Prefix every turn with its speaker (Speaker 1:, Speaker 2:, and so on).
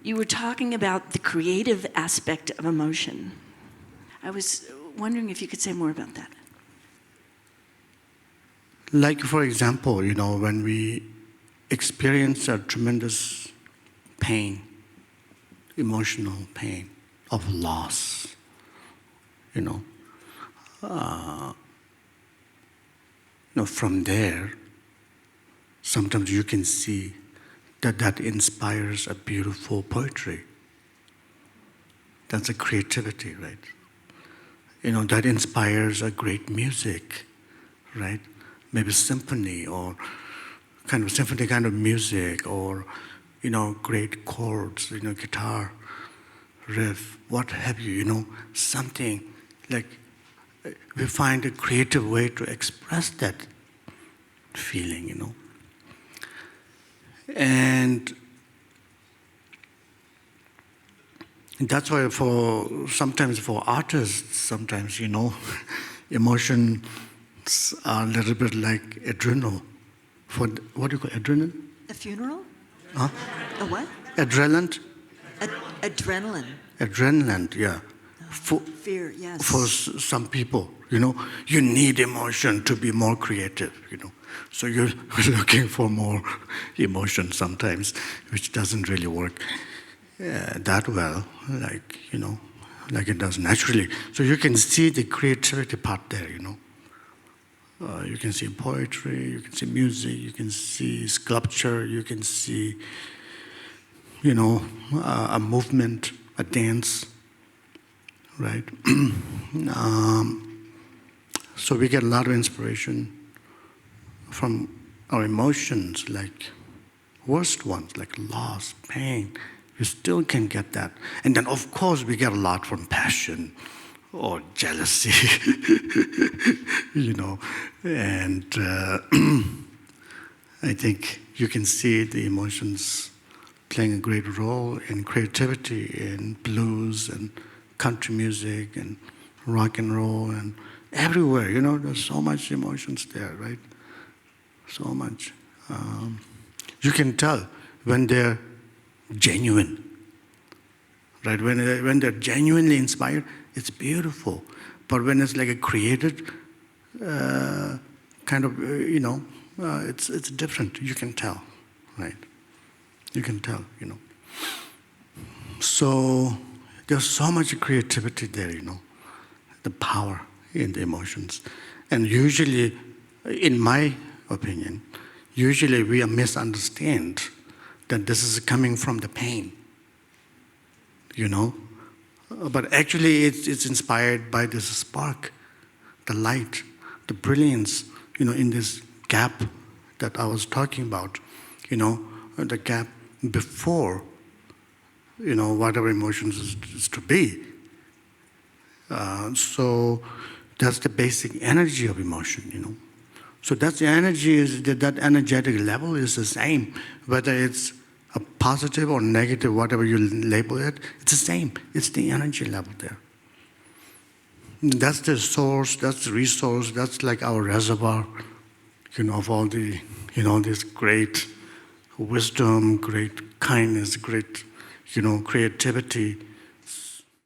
Speaker 1: you were talking about the creative aspect of emotion. I was wondering if you could say more about that.
Speaker 2: Like, for example, when we experience a tremendous pain, emotional pain of loss, from there, sometimes you can see that inspires a beautiful poetry. That's a creativity, right? That inspires a great music, right? Maybe symphony or symphony kind of music, or great chords, guitar riff, what have you, something like we find a creative way to express that feeling, And that's why sometimes for artists, emotions are a little bit like adrenal. What do you call adrenaline?
Speaker 3: A funeral?
Speaker 2: Huh?
Speaker 3: A what?
Speaker 2: Adrenaline?
Speaker 3: Adrenaline.
Speaker 2: Adrenaline, yeah.
Speaker 3: Fear, yes.
Speaker 2: For some people, you need emotion to be more creative, So you're looking for more emotion sometimes, which doesn't really work that well, like it does naturally. So you can see the creativity part there, You can see poetry, you can see music, you can see sculpture, you can see, a movement, a dance, right? So we get a lot of inspiration from our emotions, like worst ones, like loss, pain. You still can get that. And then, of course, we get a lot from passion or jealousy, And I think you can see the emotions playing a great role in creativity, in blues and country music and rock and roll and everywhere, there's so much emotions there, right? So much. You can tell when they're genuine, right? When they're genuinely inspired, it's beautiful. But when it's like a created it's different. You can tell, right? You can tell, So there's so much creativity there, the power in the emotions. And usually, in my opinion, we misunderstand that this is coming from the pain, But actually, it's inspired by this spark, the light, the brilliance, in this gap that I was talking about, the gap before, whatever emotions is to be. So that's the basic energy of emotion, So that's the energy, that energetic level is the same, whether it's a positive or negative, whatever you label it, it's the same. It's the energy level there. That's the source, that's the resource, that's like our reservoir, of all the, this great wisdom, great kindness, great, creativity,